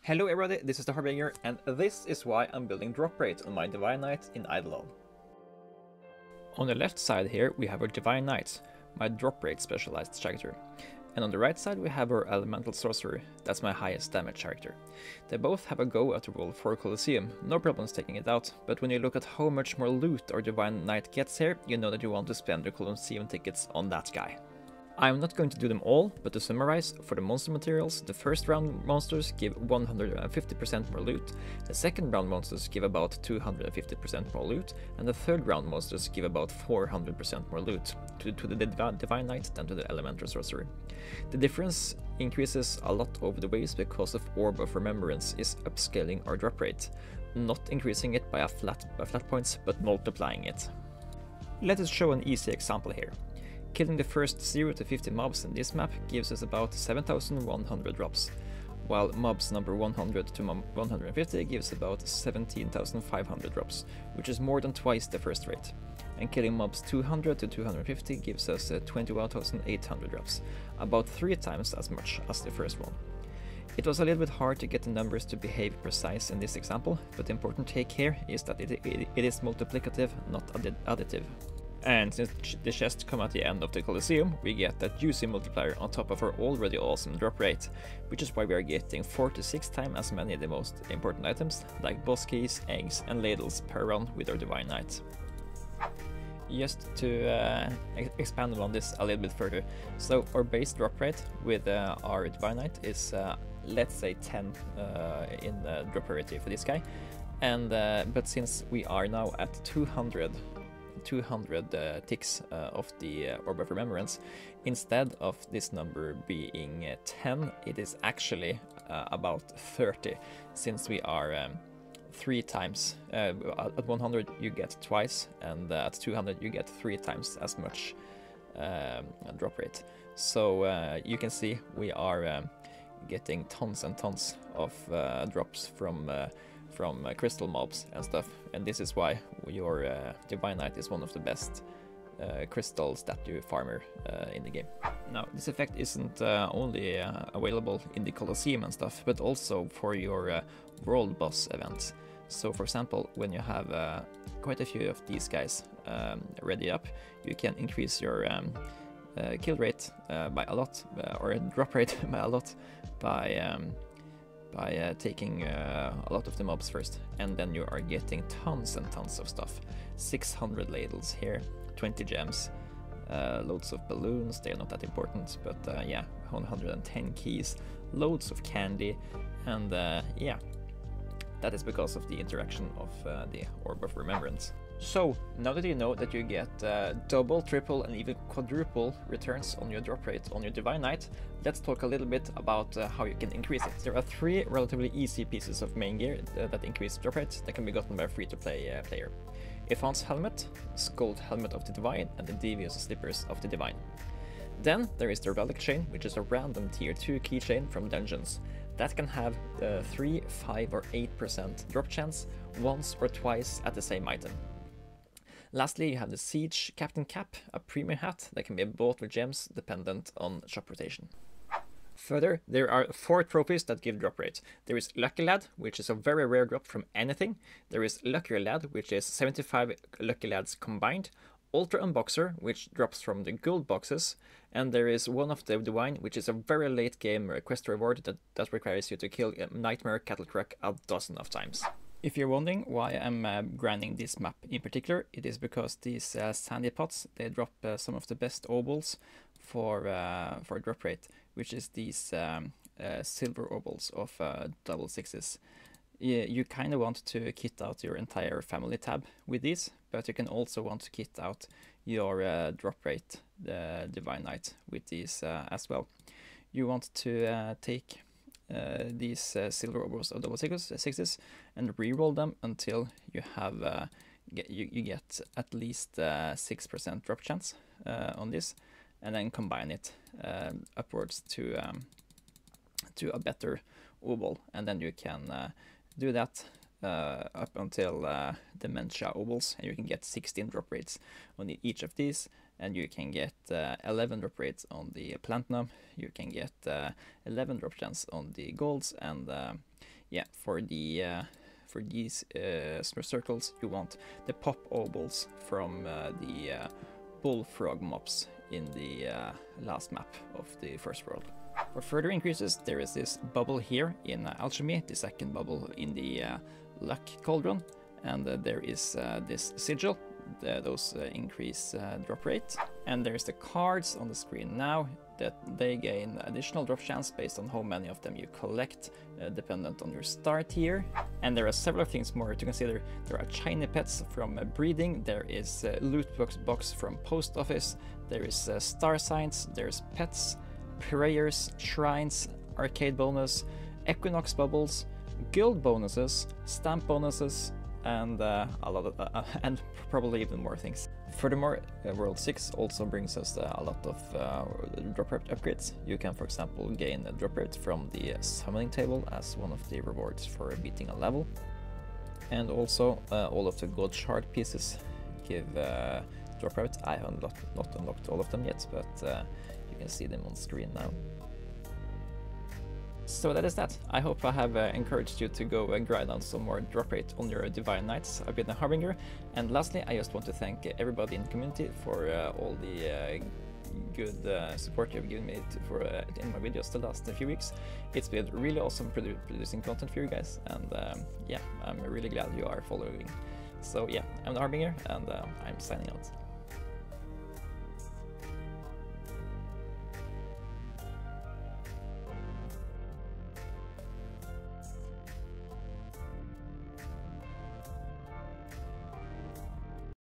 Hello everybody, this is the Harbinger, and this is why I'm building drop rate on my Divine Knight in IdleOn. On the left side here we have our Divine Knight, my drop rate specialized character. And on the right side we have our Elemental Sorcerer, that's my highest damage character. They both have a go at the roll for Colosseum, no problems taking it out, but when you look at how much more loot our Divine Knight gets here, you know that you want to spend the Colosseum tickets on that guy. I'm not going to do them all, but to summarize, for the monster materials, the first round monsters give 150% more loot, the second round monsters give about 250% more loot, and the third round monsters give about 400% more loot, to the Divine Knight than to the Elemental Sorcerer. The difference increases a lot over the ways because of Orb of Remembrance is upscaling our drop rate, not increasing it by flat points, but multiplying it. Let us show an easy example here. Killing the first 0 to 50 mobs in this map gives us about 7,100 drops, while mobs number 100 to 150 gives about 17,500 drops, which is more than twice the first rate. And killing mobs 200 to 250 gives us 21,800 drops, about 3 times as much as the first one. It was a little bit hard to get the numbers to behave precise in this example, but the important take here is that it is multiplicative, not additive. And since the chests come at the end of the Colosseum, we get that juicy multiplier on top of our already awesome drop rate, which is why we are getting 4 to 6 times as many of the most important items, like boss keys, eggs and ladles per run with our Divine Knight. Just to expand on this a little bit further, so our base drop rate with our Divine Knight is let's say 10 in drop rarity for this guy, and but since we are now at 200 ticks of the Orb of Remembrance, instead of this number being 10, it is actually about 30, since we are 3 times. At 100 you get twice, and at 200 you get 3 times as much drop rate. So you can see we are getting tons and tons of drops from crystal mobs and stuff, and this is why your Divine Knight is one of the best crystal statue farmer in the game. Now, this effect isn't only available in the Colosseum and stuff, but also for your world boss events. So for example, when you have quite a few of these guys ready up, you can increase your kill rate by a lot, or drop rate by a lot, by taking a lot of the mobs first, and then you are getting tons and tons of stuff. 600 ladles here, 20 gems, loads of balloons, they're not that important, but yeah, 110 keys, loads of candy, and yeah, that is because of the interaction of the Orb of Remembrance. So, now that you know that you get double, triple and even quadruple returns on your drop rate on your Divine Knight, let's talk a little bit about how you can increase it. There are 3 relatively easy pieces of main gear that increase drop rate that can be gotten by a free-to-play player. Ifan's Helmet, Skulled Helmet of the Divine, and the Devious Slippers of the Divine. Then there is the Relic Chain, which is a random tier 2 keychain from dungeons. That can have 3, 5 or 8% drop chance once or twice at the same item. Lastly, you have the Siege Captain Cap, a premium hat that can be bought with gems dependent on shop rotation. Further, there are 4 trophies that give drop rate. There is Lucky Lad, which is a very rare drop from anything. There is Luckier Lad, which is 75 Lucky Lads combined. Ultra Unboxer, which drops from the gold boxes. And there is one of the Divine, which is a very late game quest reward that requires you to kill a Nightmare Cattle Truck a dozen of times. If you're wondering why I'm grinding this map in particular, it is because these sandy pots, they drop some of the best obols for drop rate, which is these silver obols of double 6s. You kind of want to kit out your entire family tab with these, but you can also want to kit out your drop rate, the Divine Knight, with these as well. You want to take these silver obols of double 6s and re-roll them until you have you get at least 6% drop chance on this, and then combine it upwards to a better obol, and then you can do that up until Dementia obols, and you can get 16 drop rates on each of these, and you can get 11 drop rates on the Platinum, you can get 11 drop chance on the Golds, and yeah, for these circles, you want the pop ovals from the bullfrog mobs in the last map of the first world. For further increases, there is this bubble here in Alchemy, the second bubble in the Luck Cauldron, and there is this sigil. Those increase drop rate. And there's the cards on the screen now that they gain additional drop chance based on how many of them you collect, dependent on your start tier. And there are several things more to consider. There are shiny pets from breeding, there is loot box from post office, there is star signs, there's pets, prayers, shrines, arcade bonus, equinox bubbles, guild bonuses, stamp bonuses, and a lot of and probably even more things. Furthermore, World 6 also brings us a lot of drop rate upgrades. You can, for example, gain a drop rate from the summoning table as one of the rewards for beating a level. And also, all of the god shard pieces give drop rate. I have not unlocked all of them yet, but you can see them on screen now. So that is that. I hope I have encouraged you to go grind on some more drop rate on your Divine Knights. I've been a Harbinger, and lastly I just want to thank everybody in the community for all the good support you've given me in my videos the last few weeks. It's been really awesome producing content for you guys, and yeah, I'm really glad you are following. So yeah, I'm the Harbinger, and I'm signing out.